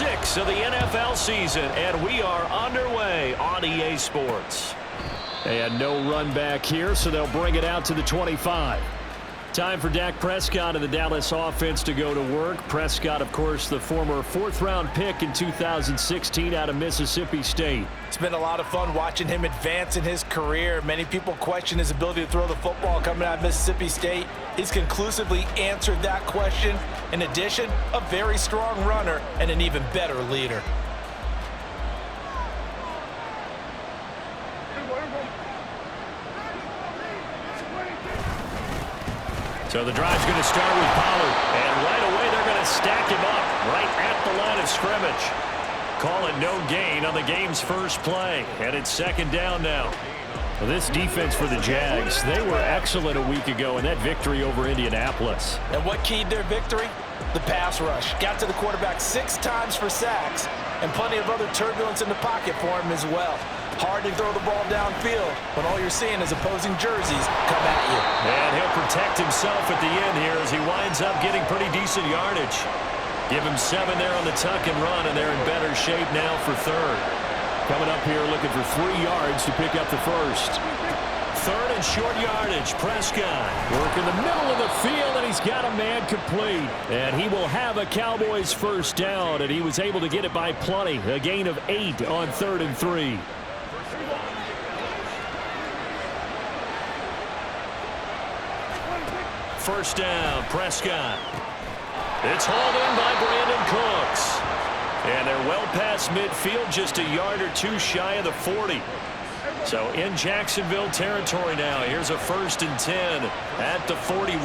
6 of the NFL season, and we are underway on EA Sports. And no run back here, so they'll bring it out to the 25. Time for Dak Prescott and the Dallas offense to go to work. Prescott, of course, the former 4th-round pick in 2016 out of Mississippi State. It's been a lot of fun watching him advance in his career. Many people question his ability to throw the football coming out of Mississippi State. He's conclusively answered that question. In addition, a very strong runner and an even better leader. So the drive's going to start with Pollard, and right away they're going to stack him up right at the line of scrimmage. Call it no gain on the game's first play, and it's 2nd down now. Well, this defense for the Jags, they were excellent a week ago in that victory over Indianapolis. And what keyed their victory? The pass rush. Got to the quarterback 6 times for sacks, and plenty of other turbulence in the pocket for him as well. Hard to throw the ball downfield when all you're seeing is opposing jerseys come at you. And he'll protect himself at the end here as he winds up getting pretty decent yardage. Give him 7 there on the tuck and run, and they're in better shape now for 3rd. Coming up here looking for 3 yards to pick up the first. 3rd and short yardage. Prescott working the middle of the field, and he's got a man complete. And he will have a Cowboys first down, and he was able to get it by plenty. A gain of 8 on 3rd and 3. First down, Prescott. It's hauled in by Brandon Cooks. And they're well past midfield, just a yard or 2 shy of the 40. So in Jacksonville territory now. Here's a 1st and 10 at the 41.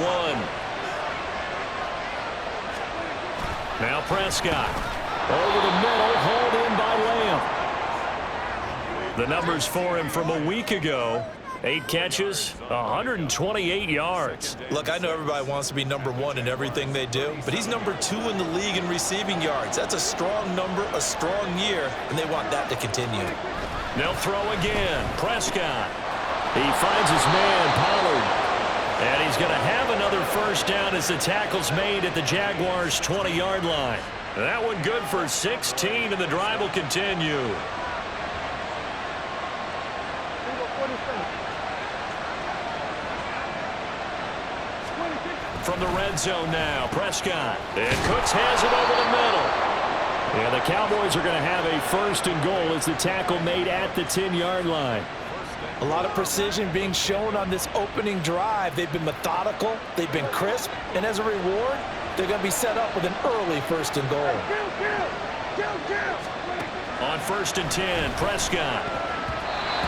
Now Prescott. Over the middle, hauled in by Lamb. The numbers for him from a week ago. 8 catches, 128 yards. Look, I know everybody wants to be number 1 in everything they do, but he's number 2 in the league in receiving yards. That's a strong number, a strong year, and they want that to continue. They'll throw again. Prescott. He finds his man, Pollard. And he's going to have another first down as the tackle's made at the Jaguars' 20-yard line. That one good for 16, and the drive will continue. From the red zone now, Prescott. And Cooks has it over the middle. And the Cowboys are going to have a 1st and goal as the tackle made at the 10-yard line. A lot of precision being shown on this opening drive. They've been methodical, they've been crisp, and as a reward, they're going to be set up with an early 1st and goal. On 1st and 10, Prescott.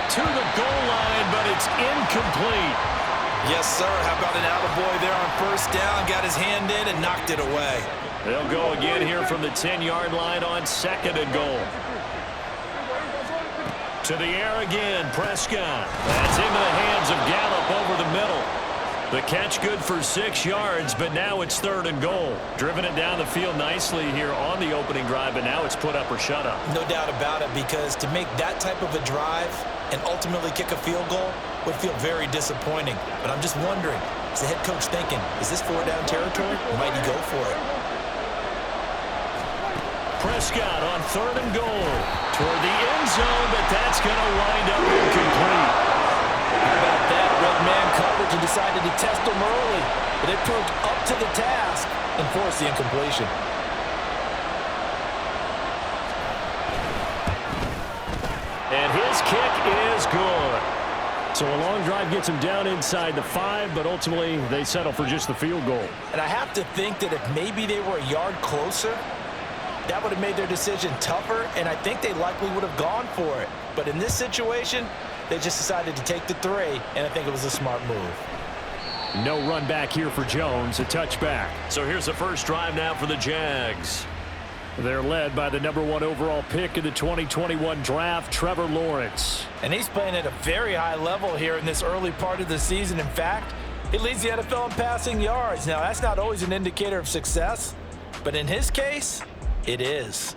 To the goal line, but it's incomplete. Yes, sir. How about an attaboy there on 1st down? Got his hand in and knocked it away. They'll go again here from the 10-yard line on 2nd and goal. To the air again, Prescott. That's into the hands of Gallup over the middle. The catch good for 6 yards, but now it's 3rd and goal. Driven it down the field nicely here on the opening drive, but now it's put up or shut up. No doubt about it, because to make that type of a drive and ultimately kick a field goal would feel very disappointing. But I'm just wondering, is the head coach thinking, is this 4-down territory, or might he go for it? Prescott on 3rd and goal toward the end zone, but that's going to wind up incomplete. How about that? Red man coverage and decided to test them early, but it proved up to the task and forced the incompletion. And his kick is good. So a long drive gets him down inside the 5, but ultimately they settle for just the field goal. And I have to think that if maybe they were a yard closer, that would have made their decision tougher, and I think they likely would have gone for it. But in this situation, they just decided to take the 3, and I think it was a smart move. No run back here for Jones, a touchback. So here's the first drive now for the Jags. They're led by the number 1 overall pick in the 2021 draft, Trevor Lawrence. And he's playing at a very high level here in this early part of the season. In fact, he leads the NFL in passing yards. Now, that's not always an indicator of success, but in his case, it is.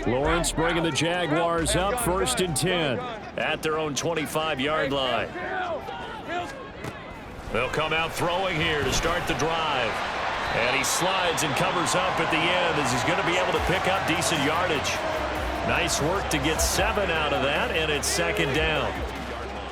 Lawrence bringing the Jaguars up 1st and 10 at their own 25-yard line. They'll come out throwing here to start the drive. And he slides and covers up at the end as he's going to be able to pick up decent yardage. Nice work to get 7 out of that, and it's 2nd down.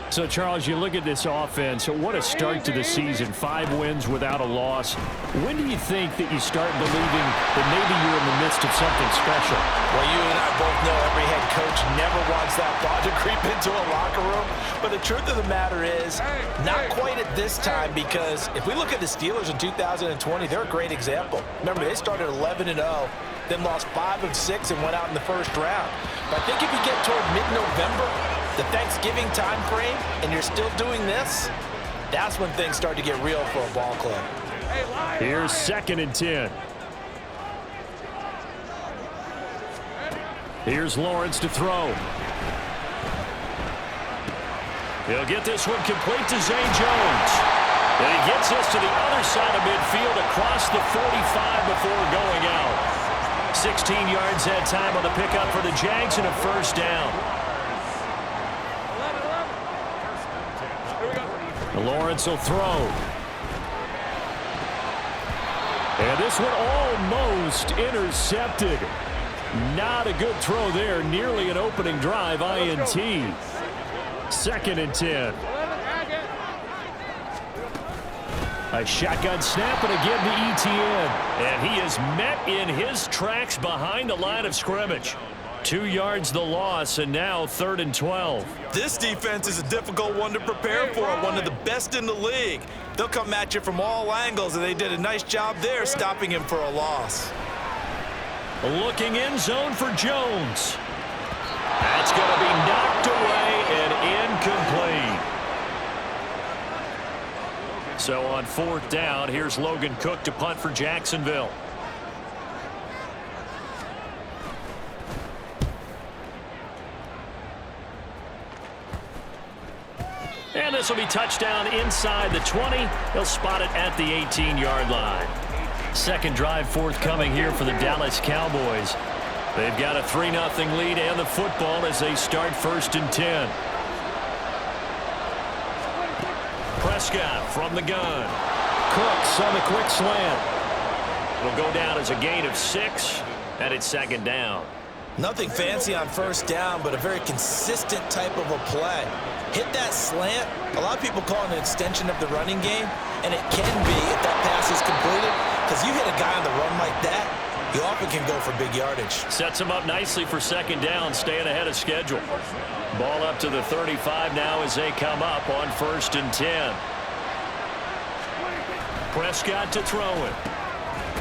So, Charles, you look at this offense, what a start to the season. 5 wins without a loss. When do you think that you start believing that maybe you're in the midst of something special? Well, you and I both know every head coach never wants that thought to creep into a locker room. But the truth of the matter is, not quite at this time, because if we look at the Steelers in 2020, they're a great example. Remember, they started 11-0, then lost 5 of 6 and went out in the first round. But I think if you get toward mid-November, the Thanksgiving time frame, and you're still doing this, that's when things start to get real for a ball club. Here's 2nd and 10. Here's Lawrence to throw. He'll get this one complete to Zay Jones. And he gets us to the other side of midfield across the 45 before going out. 16 yards that time on the pickup for the Jags and a 1st down. Lawrence will throw. And this one almost intercepted. Not a good throw there. Nearly an opening drive INT. 2nd and 10. A shotgun snap and again to ETN. And he is met in his tracks behind the line of scrimmage. 2 yards the loss, and now 3rd and 12. This defense is a difficult one to prepare for, one of the best in the league. They'll come at you from all angles, and they did a nice job there stopping him for a loss. Looking in zone for Jones. That's going to be knocked away and incomplete. So on 4th down, here's Logan Cook to punt for Jacksonville. And this will be touchdown inside the 20. He'll spot it at the 18-yard line. 2nd drive forthcoming here for the Dallas Cowboys. They've got a 3-0 lead and the football as they start 1st and 10. Prescott from the gun. Cooks on the quick slant. Will go down as a gain of 6, and it's 2nd down. Nothing fancy on 1st down, but a very consistent type of a play. Hit that slant. A lot of people call it an extension of the running game, and it can be if that pass is completed, because you hit a guy on the run like that, you often can go for big yardage. Sets him up nicely for 2nd down, staying ahead of schedule. Ball up to the 35 now as they come up on 1st and 10. Prescott to throw it.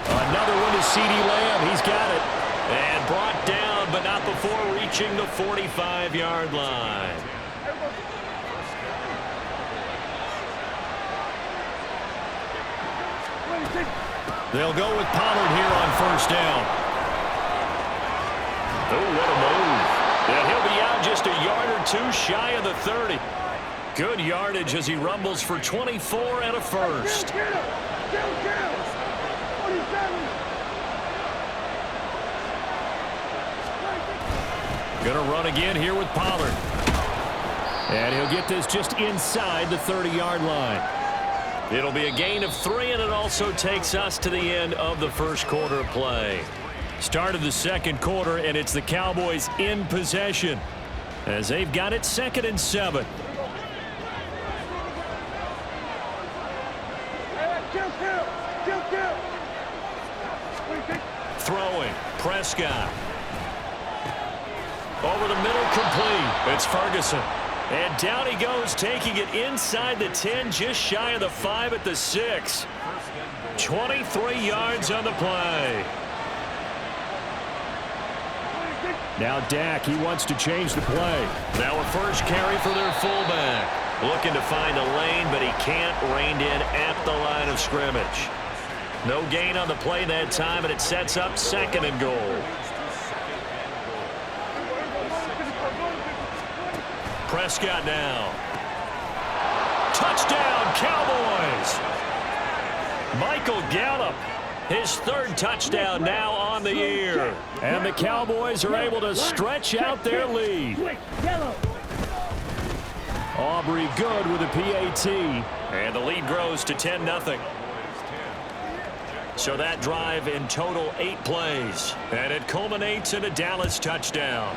Another one to CeeDee Lamb. He's got it. And brought down, but not before reaching the 45-yard line. They'll go with Pollard here on 1st down. Oh, what a move. And he'll be out just a yard or 2 shy of the 30. Good yardage as he rumbles for 24 and a 1st. Gonna run again here with Pollard. And he'll get this just inside the 30-yard line. It'll be a gain of 3, and it also takes us to the end of the 1st quarter of play. Start of the 2nd quarter, and it's the Cowboys in possession as they've got it 2nd and 7. Throwing, Prescott. Over the middle, complete. It's Ferguson. And down he goes, taking it inside the 10, just shy of the 5 at the 6. 23 yards on the play. Now Dak, he wants to change the play. Now a 1st carry for their fullback. Looking to find a lane, but he can't. Reined in at the line of scrimmage. No gain on the play that time, and it sets up 2nd and goal. Prescott now. Touchdown, Cowboys. Michael Gallup His third touchdown now on the year. And the Cowboys are able to stretch out their lead. Aubrey good with a PAT. And the lead grows to 10-0. So that drive in total 8 plays. And it culminates in a Dallas touchdown.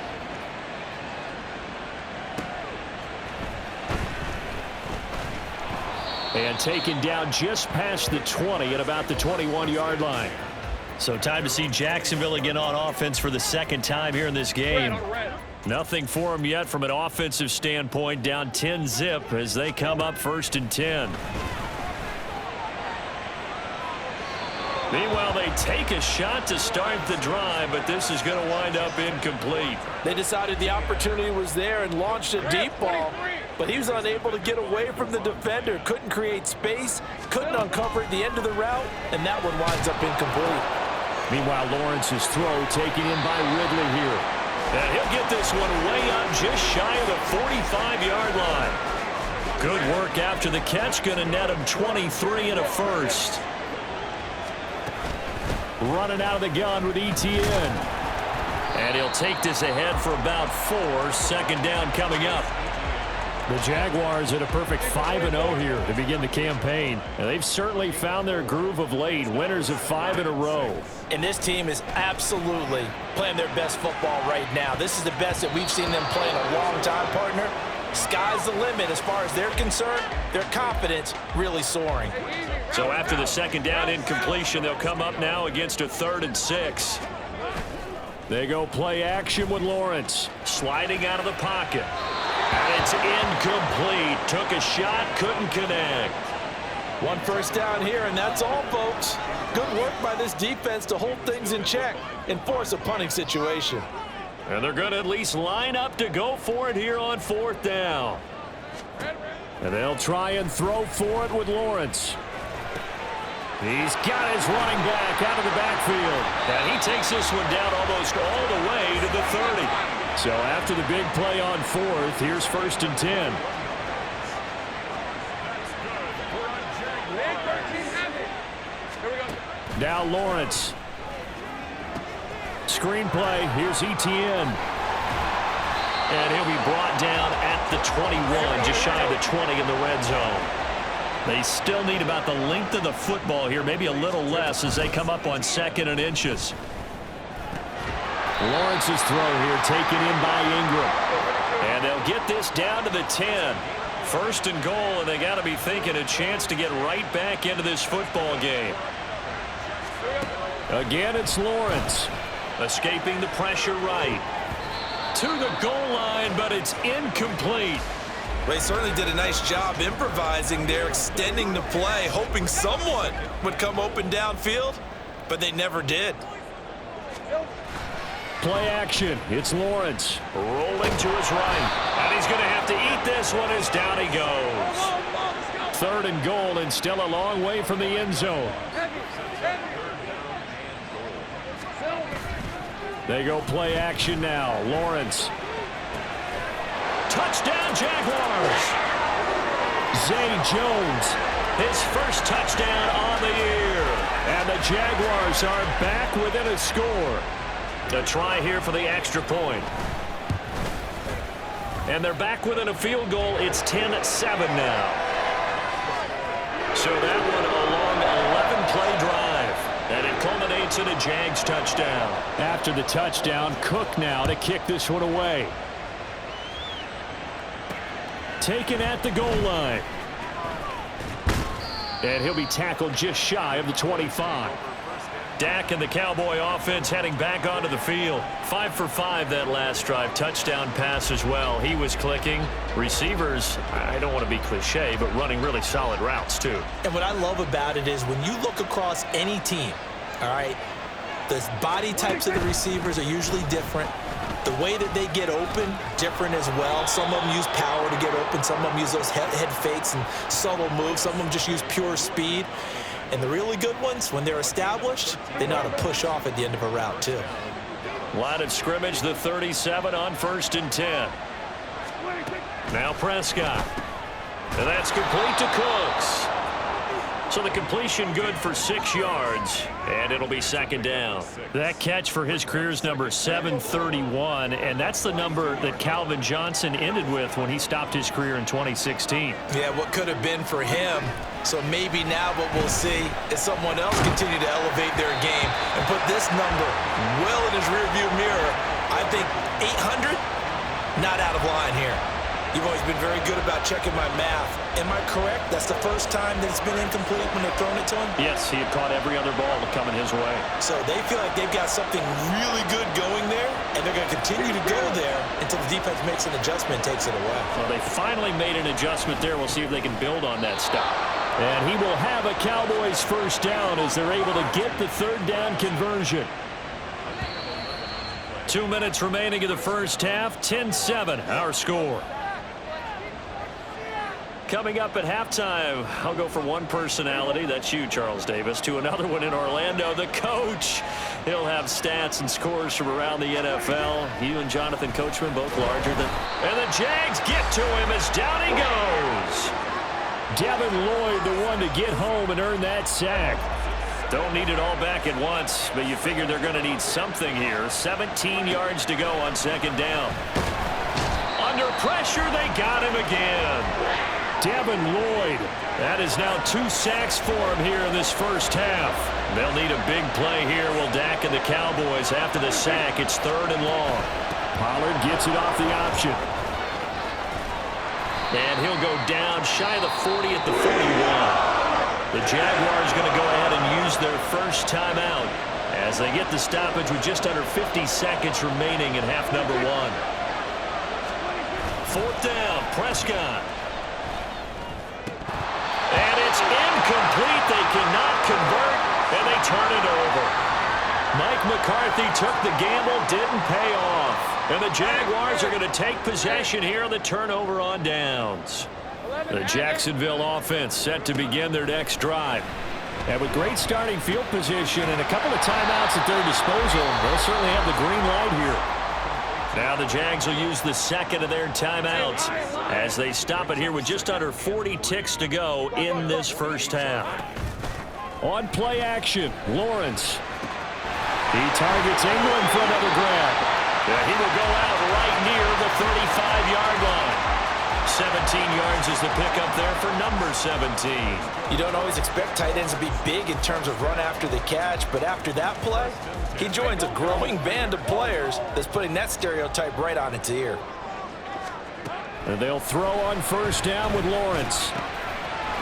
And taken down just past the 20 at about the 21-yard line. So time to see Jacksonville again on offense for the second time here in this game. Nothing for them yet from an offensive standpoint. Down 10-zip as they come up 1st and 10. Meanwhile, they take a shot to start the drive, but this is going to wind up incomplete. They decided the opportunity was there and launched a deep ball, but he was unable to get away from the defender. Couldn't create space, couldn't uncover at the end of the route, and that one winds up incomplete. Meanwhile, Lawrence's throw taken in by Ridley here. And he'll get this one way up just shy of the 45-yard line. Good work after the catch, going to net him 23 and a first. Running out of the gun with ETN. And he'll take this ahead for about 4. 2nd down coming up. The Jaguars at a perfect 5-0 here to begin the campaign. And they've certainly found their groove of late. Winners of 5 in a row. And this team is absolutely playing their best football right now. This is the best that we've seen them play in a long time, partner. Sky's the limit as far as they're concerned. Their confidence really soaring. So after the 2nd down incompletion, they'll come up now against a 3rd and 6. They go play action with Lawrence. Sliding out of the pocket. And it's incomplete. Took a shot, couldn't connect. 1 first down here, and that's all, folks. Good work by this defense to hold things in check and force a punting situation. And they're going to at least line up to go for it here on 4th down. And they'll try and throw for it with Lawrence. He's got his running back out of the backfield. And he takes this one down almost all the way to the 30. So after the big play on 4th, here's 1st and 10. Now Lawrence. Screenplay. Here's ETN. And he'll be brought down at the 21, just shy of the 20 in the red zone. They still need about the length of the football here, maybe a little less as they come up on 2nd and inches. Lawrence's throw here taken in by Ingram. And they'll get this down to the 10. 1st and goal, and they got to be thinking a chance to get right back into this football game. Again, it's Lawrence. Escaping the pressure right. To the goal line, but it's incomplete. They certainly did a nice job improvising there, extending the play, hoping someone would come open downfield, but they never did. Play action. It's Lawrence. Rolling to his right. And he's going to have to eat this one as down he goes. 3rd and goal, and still a long way from the end zone. They go play action now. Lawrence. Touchdown, Jaguars. Zay Jones, his first touchdown on the year. And the Jaguars are back within a score. A try here for the extra point. And they're back within a field goal. It's 10-7 now. So that one a long 11-play drive. And it culminates in a Jags touchdown. After the touchdown, Cook now to kick this one away. Taken at the goal line. And he'll be tackled just shy of the 25. Dak and the Cowboy offense heading back onto the field. 5 for 5 that last drive. Touchdown pass as well. He was clicking. Receivers, I don't want to be cliche, but running really solid routes too. And what I love about it is when you look across any team, all right, the body types of the receivers are usually different. The way that they get open, different as well. Some of them use power to get open. Some of them use those head fakes and subtle moves. Some of them just use pure speed. And the really good ones, when they're established, they know how to push off at the end of a route, too. Line of scrimmage, the 37 on 1st and 10. Now Prescott. And that's complete to Cooks. So the completion good for 6 yards, and it'll be second down. That catch for his career's number 731, and that's the number that Calvin Johnson ended with when he stopped his career in 2016. Yeah, what could have been for him. So maybe now what we'll see is someone else continue to elevate their game and put this number well in his rearview mirror. I think 800, not out of line here. You've always been very good about checking my math. Am I correct? That's the first time that it's been incomplete when they've thrown it to him? Yes, he had caught every other ball coming his way. So they feel like they've got something really good going there, and they're going to continue to go there until the defense makes an adjustment and takes it away. Well, they finally made an adjustment there. We'll see if they can build on that stop. And he will have a Cowboys first down as they're able to get the third down conversion. 2 minutes remaining in the first half, 10-7, our score. Coming up at halftime, I'll go from one personality, that's you, Charles Davis, to another one in Orlando, the coach. He'll have stats and scores from around the NFL. You and Jonathan Coachman both larger than... And the Jags get to him as down he goes. Devin Lloyd, the one to get home and earn that sack. Don't need it all back at once, but you figure they're going to need something here. 17 yards to go on second down. Under pressure, they got him again. Devin Lloyd. That is now 2 sacks for him here in this first half. They'll need a big play here. Will Dak and the Cowboys after the sack. It's 3rd and long. Pollard gets it off the option. And he'll go down shy of the 40 at the 41. The Jaguars going to go ahead and use their first timeout as they get the stoppage with just under 50 seconds remaining in half number 1. 4th down, Prescott. And it's incomplete. They cannot convert, and they turn it over. Mike McCarthy took the gamble, didn't pay off. And the Jaguars are going to take possession here on the turnover on downs. The Jacksonville offense set to begin their next drive. And with great starting field position and a couple of timeouts at their disposal, they'll certainly have the green light here. Now the Jags will use the second of their timeouts as they stop it here with just under 40 ticks to go in this first half. On play action, Lawrence. He targets Ingram for another grab. He will go out right near the 35-yard line. 17 yards is the pickup there for number 17. You don't always expect tight ends to be big in terms of run after the catch, but after that play, he joins a growing band of players that's putting that stereotype right on its ear. And they'll throw on first down with Lawrence.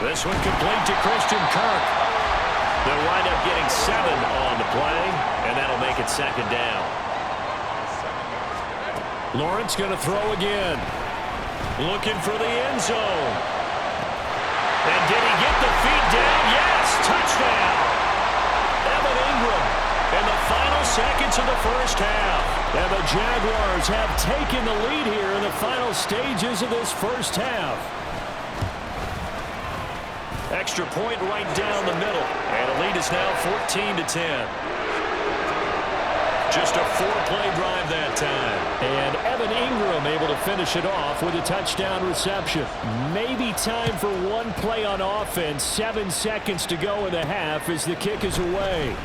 This one complete to Christian Kirk. They'll wind up getting 7 on the play, and that'll make it second down. Lawrence going to throw again. Looking for the end zone. And did he get the feet down? Yes, touchdown. Evan Ingram in the final seconds of the first half. And the Jaguars have taken the lead here in the final stages of this first half. Extra point right down the middle. And the lead is now 14-10. Just a 4-play drive that time. And Evan Ingram able to finish it off with a touchdown reception. Maybe time for one play on offense. 7 seconds to go in the half as the kick is away.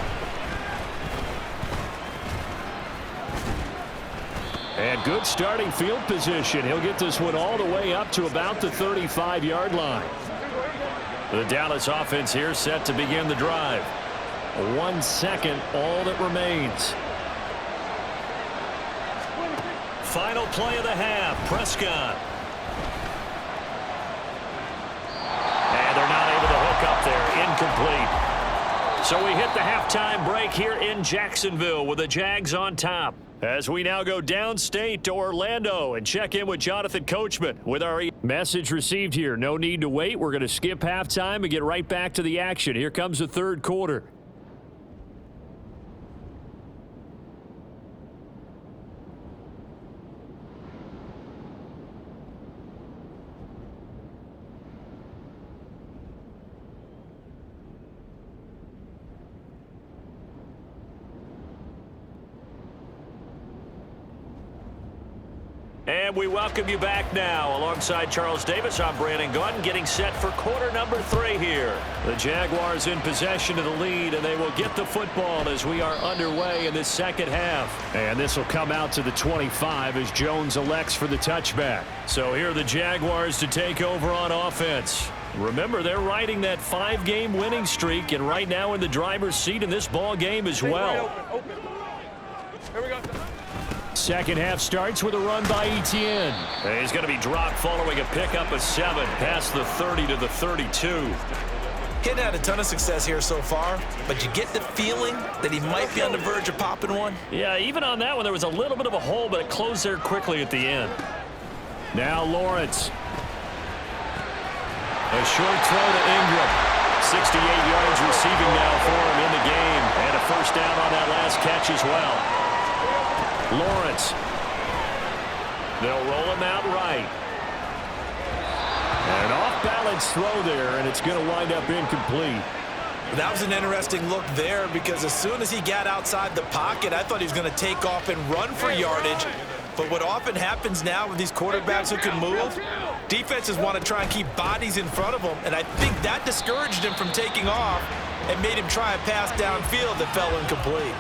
And good starting field position. He'll get this one all the way up to about the 35-yard line. The Dallas offense here set to begin the drive. 1 second, all that remains. Final play of the half, Prescott. And they're not able to hook up there, incomplete. So we hit the halftime break here in Jacksonville with the Jags on top. As we now go downstate to Orlando and check in with Jonathan Coachman with our message received here. No need to wait. We're going to skip halftime and get right back to the action. Here comes the third quarter. And And we welcome you back now. Alongside Charles Davis, I'm Brandon Gaudin, getting set for quarter number 3 here. The Jaguars in possession of the lead, and they will get the football as we are underway in this second half. And this will come out to the 25 as Jones elects for the touchback. So here are the Jaguars to take over on offense. Remember, they're riding that 5-game winning streak, and right now in the driver's seat in this ball game as well. Here we go. Second half starts with a run by Etienne. He's going to be dropped following a pickup of 7 past the 30 to the 32. He's had a ton of success here so far, but you get the feeling that he might be on the verge of popping one. Yeah, even on that one, there was a little bit of a hole, but it closed there quickly at the end. Now Lawrence. A short throw to Ingram. 68 yards receiving now for him in the game. And a first down on that last catch as well. Lawrence. They'll roll him out right. An off-balance throw there, and it's going to wind up incomplete. That was an interesting look there because as soon as he got outside the pocket, I thought he was going to take off and run for yardage. But what often happens now with these quarterbacks who can move, defenses want to try and keep bodies in front of them, and I think that discouraged him from taking off and made him try a pass downfield that fell incomplete.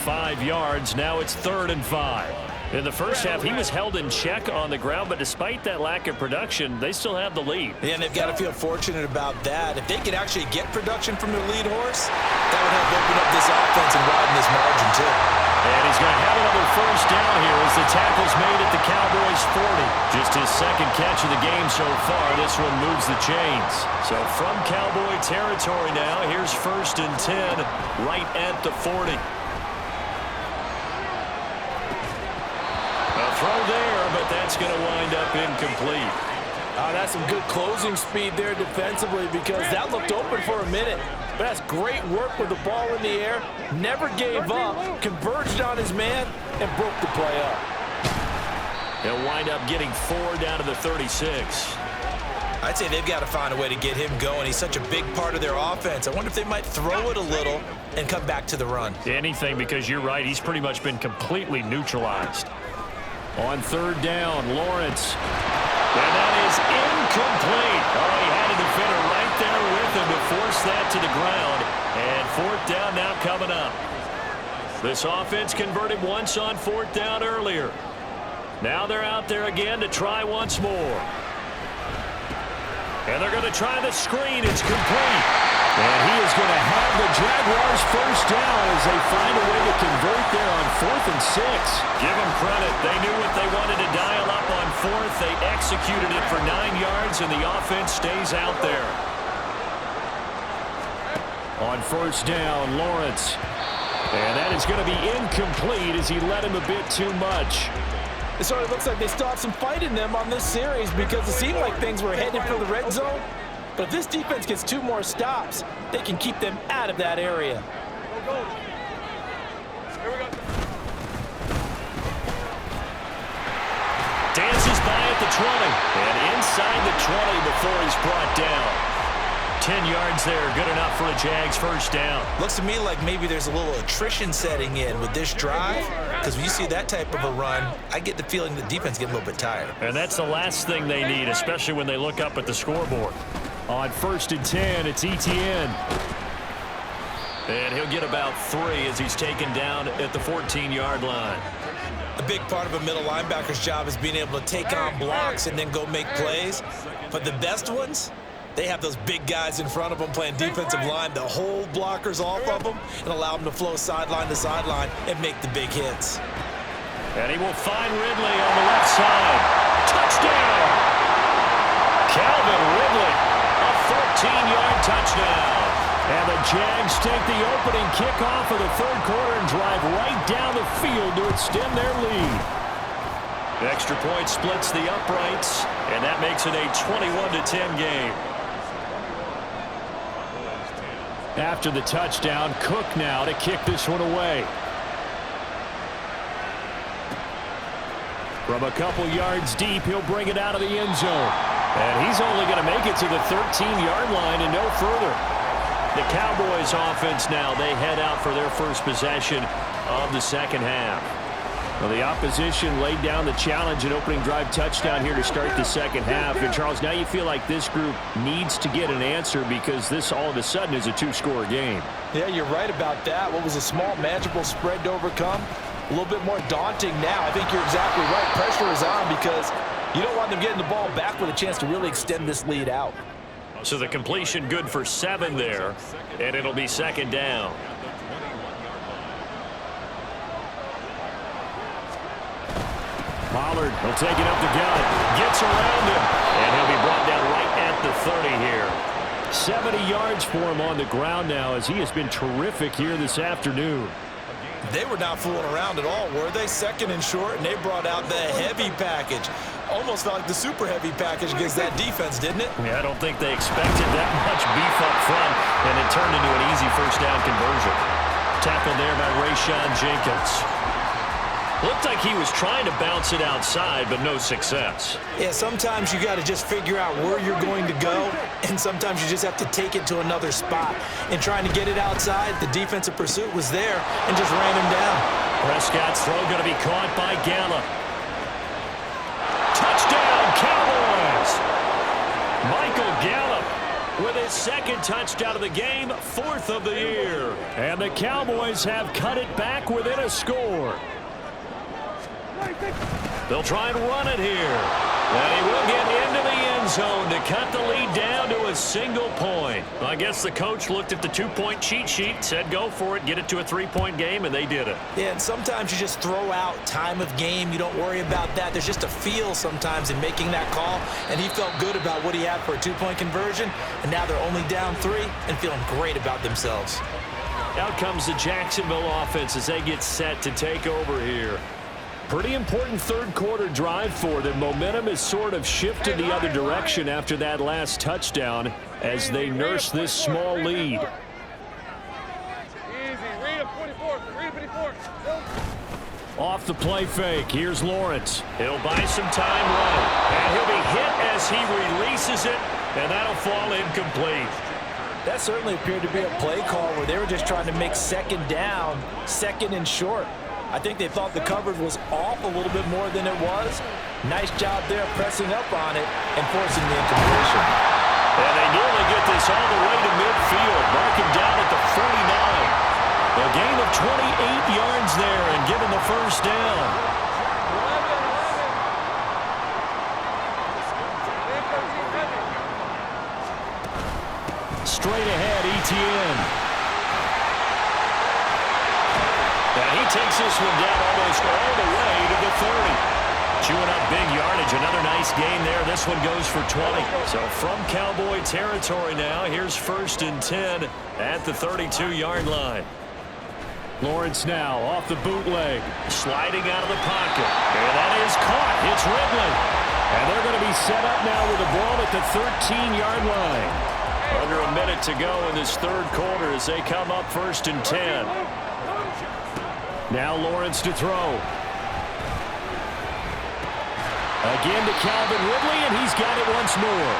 5 yards, now it's 3rd and 5. In the first half, he was held in check on the ground, but despite that lack of production, they still have the lead. Yeah, and they've got to feel fortunate about that. If they could actually get production from their lead horse, that would help open up this offense and widen this margin too. And he's going to have another first down here as the tackle's made at the Cowboys' 40. Just his second catch of the game so far. This one moves the chains. So from Cowboy territory now, here's 1st and 10 right at the 40. Throw there, but that's going to wind up incomplete. That's some good closing speed there defensively because that looked open for a minute. But that's great work with the ball in the air. Never gave up, converged on his man, and broke the play up. He'll wind up getting 4 down to the 36. I'd say they've got to find a way to get him going. He's such a big part of their offense. I wonder if they might throw it a little and come back to the run. Anything, because you're right. He's pretty much been completely neutralized. On 3rd down, Lawrence. And that is incomplete. Oh, he had a defender right there with him to force that to the ground. And 4th down now coming up. This offense converted once on 4th down earlier. Now they're out there again to try once more. And they're going to try the screen. It's complete. And he is going to have the Jaguars first down as they find a way to convert there on 4th and 6. Give them credit. They knew what they wanted to dial up on 4th. They executed it for 9 yards, and the offense stays out there. On 1st down, Lawrence. And that is going to be incomplete as he led him a bit too much. It sort of looks like they still have some fight in them on this series because it seemed like things were headed for the red zone. But if this defense gets 2 more stops, they can keep them out of that area. Dances by at the 20. And inside the 20 before he's brought down. 10 yards there, good enough for a Jags first down. Looks to me like maybe there's a little attrition setting in with this drive, because when you see that type of a run, I get the feeling the defense getting a little bit tired. And that's the last thing they need, especially when they look up at the scoreboard. On 1st and 10, it's Etienne. And he'll get about 3 as he's taken down at the 14-yard line. A big part of a middle linebacker's job is being able to take on blocks and then go make plays. But the best ones, they have those big guys in front of them playing defensive line to hold blockers off of them and allow them to flow sideline to sideline and make the big hits. And he will find Ridley on the left side. Touchdown! Calvin Ridley, a 14-yard touchdown. And the Jags take the opening kickoff of the 3rd quarter and drive right down the field to extend their lead. The extra point splits the uprights, and that makes it a 21-10 game. After the touchdown, Cook now to kick this one away. From a couple yards deep, he'll bring it out of the end zone. And he's only going to make it to the 13-yard line and no further. The Cowboys offense now, they head out for their first possession of the second half. Well, the opposition laid down the challenge, an opening drive touchdown here to start the second half. And, Charles, now you feel like this group needs to get an answer because this all of a sudden is a two-score game. Yeah, you're right about that. What was a small, manageable spread to overcome? A little bit more daunting now. I think you're exactly right. Pressure is on because you don't want them getting the ball back with a chance to really extend this lead out. So the completion good for 7 there, and it'll be second down. Pollard will take it up the gut, gets around him, and he'll be brought down right at the 30 here. 70 yards for him on the ground now as he has been terrific here this afternoon. They were not fooling around at all, were they? Second and short, and they brought out the heavy package. Almost like the super heavy package against that defense, didn't it? Yeah, I don't think they expected that much beef up front, and it turned into an easy first down conversion. Tackled there by Rayshon Jenkins. Looked like he was trying to bounce it outside, but no success. Yeah, sometimes you got to just figure out where you're going to go, and sometimes you just have to take it to another spot. And trying to get it outside, the defensive pursuit was there and just ran him down. Prescott's throw going to be caught by Gallup. Touchdown, Cowboys! Michael Gallup with his second touchdown of the game, 4th of the year. And the Cowboys have cut it back within a score. They'll try and run it here. And he will get into the end zone to cut the lead down to a single point. I guess the coach looked at the 2-point cheat sheet, said go for it, get it to a 3-point game, and they did it. Yeah, and sometimes you just throw out time of game. You don't worry about that. There's just a feel sometimes in making that call, and he felt good about what he had for a 2-point conversion, and now they're only down 3 and feeling great about themselves. Out comes the Jacksonville offense as they get set to take over here. Pretty important third-quarter drive for them. Momentum has sort of shifted the other direction after that last touchdown as they nurse this small lead. Off the play fake, here's Lawrence. He'll buy some time running, and he'll be hit as he releases it, and that'll fall incomplete. That certainly appeared to be a play call where they were just trying to make second down, second and short. I think they thought the coverage was off a little bit more than it was. Nice job there pressing up on it and forcing the incompletion. And they nearly get this all the way to midfield, marking down at the 49. A gain of 28 yards there and given the first down. Straight ahead, Etienne. And he takes this one down almost all the way to the 30. Chewing up big yardage. Another nice gain there. This one goes for 20. So from Cowboy territory now, here's 1st and 10 at the 32-yard line. Lawrence now off the bootleg. Sliding out of the pocket. And that is caught. It's Ridley. And they're going to be set up now with the ball at the 13-yard line. Under a minute to go in this third quarter as they come up 1st and 10. Now Lawrence to throw. Again to Calvin Ridley, and he's got it once more.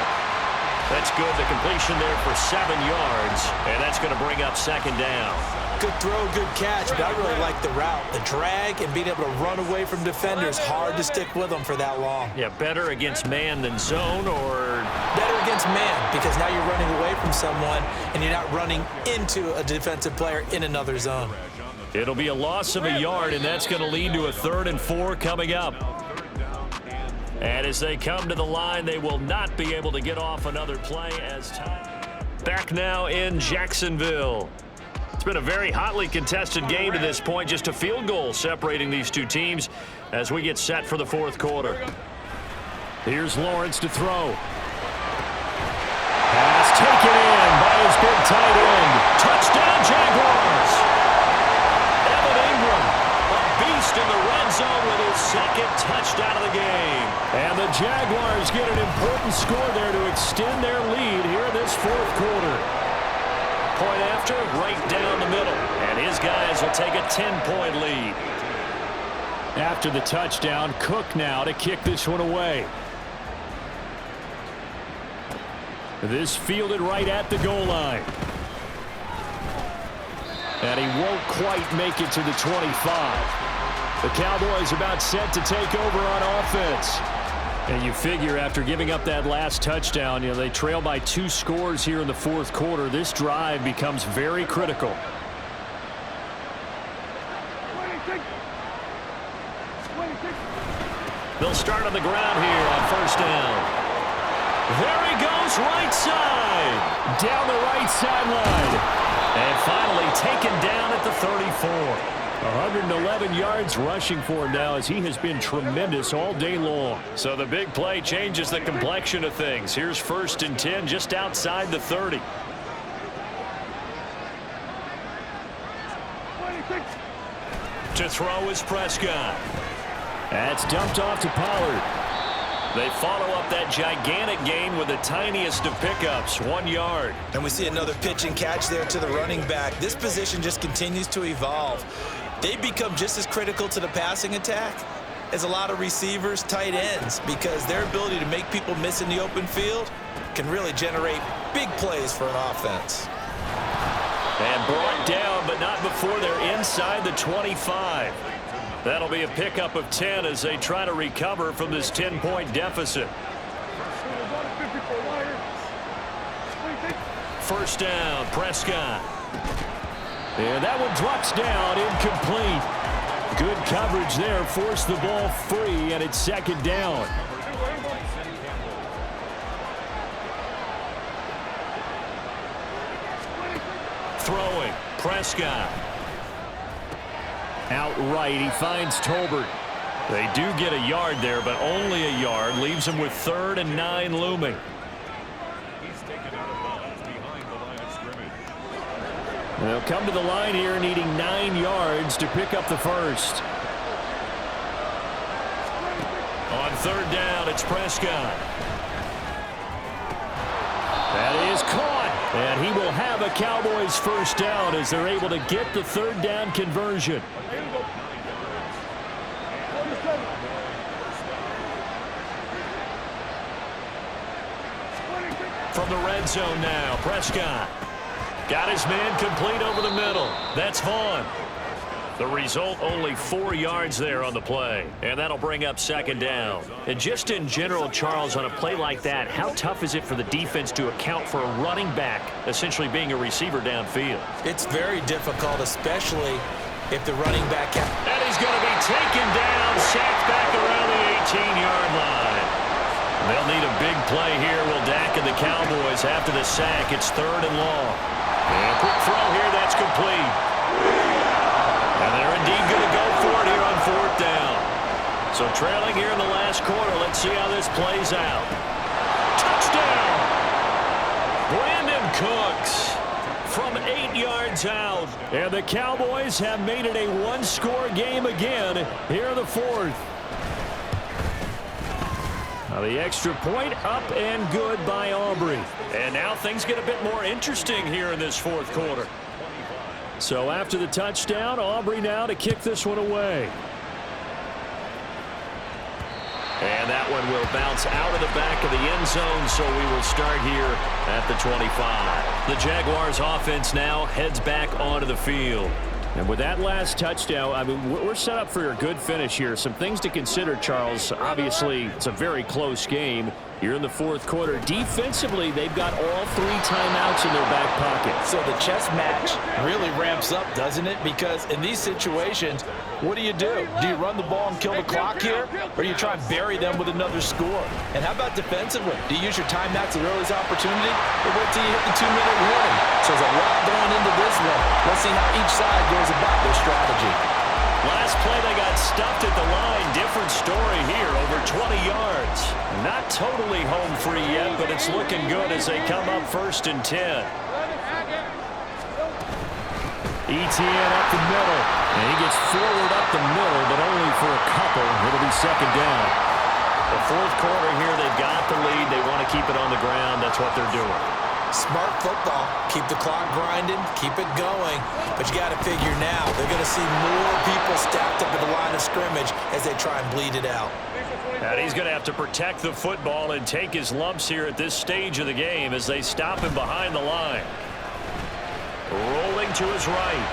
That's good. The completion there for 7 yards, and that's going to bring up second down. Good throw, good catch, but I really like the route. The drag and being able to run away from defenders, hard to stick with them for that long. Yeah, better against man than zone, or? Better against man, because now you're running away from someone, and you're not running into a defensive player in another zone. It'll be a loss of a yard, and that's going to lead to a 3rd and 4 coming up. And as they come to the line, they will not be able to get off another play as time. Back now in Jacksonville. It's been a very hotly contested game to this point. Just a field goal separating these two teams as we get set for the 4th quarter. Here's Lawrence to throw. Pass taken in by his big tight end. Touchdown, Jaguars! In the red zone with his 2nd touchdown of the game. And the Jaguars get an important score there to extend their lead here in this 4th quarter. Point after, right down the middle. And his guys will take a 10-point lead. After the touchdown, Cook now to kick this one away. This fielded right at the goal line. And he won't quite make it to the 25. The Cowboys about set to take over on offense. And you figure after giving up that last touchdown, they trail by 2 scores here in the fourth quarter. This drive becomes very critical. They'll start on the ground here on first down. There he goes, right side. Down the right sideline. And finally taken down at the 34. 111 yards rushing for him now as he has been tremendous all day long. So the big play changes the complexion of things. Here's 1st and 10 just outside the 30. To throw is Prescott. That's dumped off to Pollard. They follow up that gigantic gain with the tiniest of pickups, 1 yard. And we see another pitch and catch there to the running back. This position just continues to evolve. They become just as critical to the passing attack as a lot of receivers, tight ends, because their ability to make people miss in the open field can really generate big plays for an offense. And brought down, but not before they're inside the 25. That'll be a pickup of 10 as they try to recover from this 10-point deficit. First down, Prescott. And that one drops down, incomplete. Good coverage there, forced the ball free, and it's 2nd down. Throwing, Prescott. Outright, he finds Tolbert. They do get a yard there, but only a yard. Leaves him with 3rd and 9 looming. They'll come to the line here needing 9 yards to pick up the first. On 3rd down, it's Prescott. That is caught, and he will have a Cowboys first down as they're able to get the 3rd down conversion. From the red zone now, Prescott. Got his man complete over the middle. That's Vaughn. The result, only 4 yards there on the play. And that'll bring up 2nd down. And just in general, Charles, on a play like that, how tough is it for the defense to account for a running back essentially being a receiver downfield? It's very difficult, especially if the running back can. And he's going to be taken down, sacked back around the 18-yard line. They'll need a big play here, will Dak and the Cowboys after the sack. It's 3rd and long. And a quick throw here, that's complete. And they're indeed going to go for it here on 4th down. So trailing here in the last quarter, let's see how this plays out. Touchdown! Brandon Cooks from 8 yards out. And the Cowboys have made it a 1-score game again here in the 4th. Now the extra point up and good by Aubrey. And now things get a bit more interesting here in this 4th quarter. So after the touchdown, Aubrey now to kick this one away. And that one will bounce out of the back of the end zone, so we will start here at the 25. The Jaguars offense now heads back onto the field. And with that last touchdown, I mean, we're set up for a good finish here. Some things to consider, Charles. Obviously, it's a very close game. You're in the 4th quarter. Defensively, they've got all 3 timeouts in their back pocket. So the chess match really ramps up, doesn't it? Because in these situations, what do? Do you run the ball and kill the clock here? Or do you try and bury them with another score? And how about defensively? Do you use your timeouts at earliest opportunity? Or wait till you hit the 2-minute warning? So there's a lot going into this one. Let's see how each side goes about their strategy. Last play, they got stuffed at the line. Different story here, over 20 yards. Not totally home free yet, but it's looking good as they come up 1st and 10. ETN up the middle. And he gets forward up the middle, but only for a couple. It'll be 2nd down. The 4th quarter here, they've got the lead. They want to keep it on the ground. That's what they're doing. Smart football. Keep the clock grinding. Keep it going. But you got to figure now, they're going to see more people stacked up at the line of scrimmage as they try and bleed it out. And he's going to have to protect the football and take his lumps here at this stage of the game as they stop him behind the line. Rolling to his right.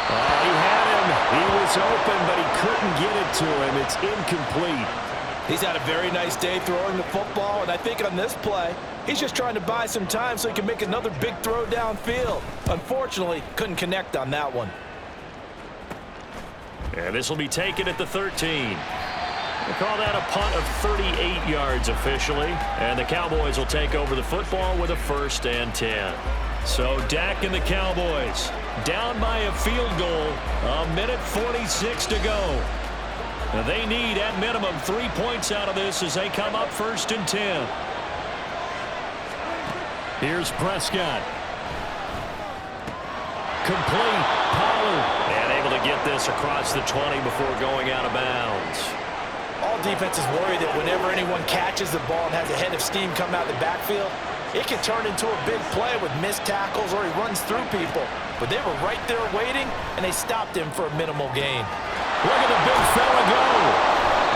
He had him. He was open, but he couldn't get it to him. It's incomplete. He's had a very nice day throwing the football, and I think on this play, he's just trying to buy some time so he can make another big throw downfield. Unfortunately, couldn't connect on that one. And this will be taken at the 13. We'll call that a punt of 38 yards officially. And the Cowboys will take over the football with a 1st and 10. So Dak and the Cowboys down by a field goal. 1:46 to go. Now they need at minimum 3 points out of this as they come up 1st and 10. Here's Prescott. Complete. Pollard. And able to get this across the 20 before going out of bounds. All defenses worry that whenever anyone catches the ball and has a head of steam come out of the backfield, it can turn into a big play with missed tackles or he runs through people. But they were right there waiting, and they stopped him for a minimal gain. Look at the big fella go.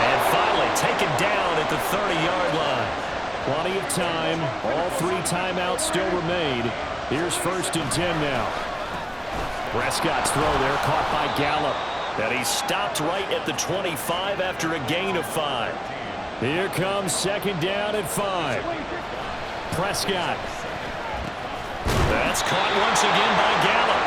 And finally taken down at the 30-yard line. Plenty of time. All 3 timeouts still remain. Here's 1st and 10 now. Prescott's throw there caught by Gallup. And he stopped right at the 25 after a gain of 5. Here comes 2nd down at 5. Prescott. That's caught once again by Gallup.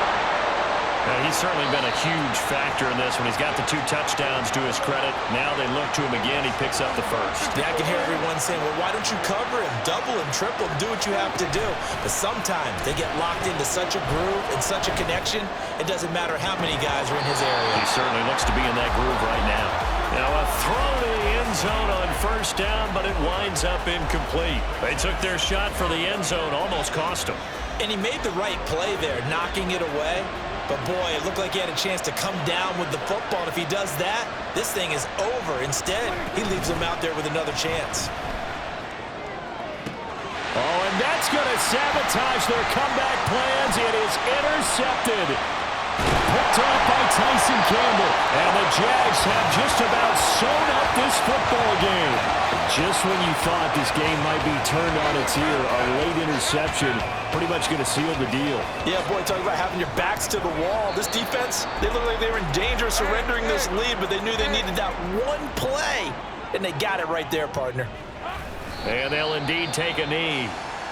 He's certainly been a huge factor in this one. He's got the 2 touchdowns to his credit. Now they look to him again. He picks up the 1st. Yeah, I can hear everyone saying, well, why don't you cover him, double him, triple him, do what you have to do. But sometimes they get locked into such a groove and such a connection, it doesn't matter how many guys are in his area. He certainly looks to be in that groove right now. Now a throw to the end zone on 1st down, but it winds up incomplete. They took their shot for the end zone, almost cost him. And he made the right play there, knocking it away. But, boy, it looked like he had a chance to come down with the football. And if he does that, this thing is over. Instead, he leaves him out there with another chance. Oh, and that's going to sabotage their comeback plans. It is intercepted. Picked off by Tyson Campbell. And the Jags have just about sewn up this football game. Just when you thought this game might be turned on its ear, a late interception pretty much going to seal the deal. Yeah, boy, talking about having your backs to the wall. This defense, they looked like they were in danger of surrendering this lead, but they knew they needed that one play, and they got it right there, partner. And they'll indeed take a knee.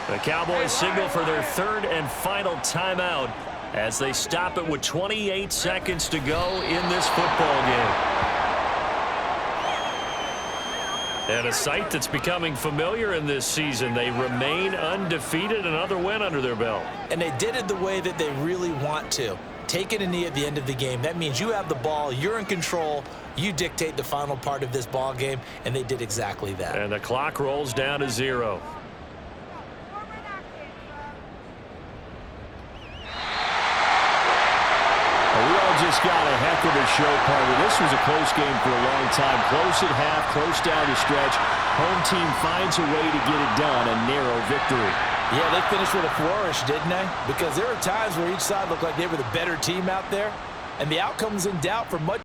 The Cowboys signal for their 3rd and final timeout as they stop it with 28 seconds to go in this football game. And a sight that's becoming familiar in this season. They remain undefeated, another win under their belt. And they did it the way that they really want to. Taking a knee at the end of the game. That means you have the ball, you're in control, you dictate the final part of this ball game, and they did exactly that. And the clock rolls down to 0. Just got a heck of a show, partner. This was a close game for a long time. Close at half, close down the stretch. Home team finds a way to get it done, a narrow victory. Yeah, they finished with a flourish, didn't they? Because there were times where each side looked like they were the better team out there, and the outcome was in doubt for much.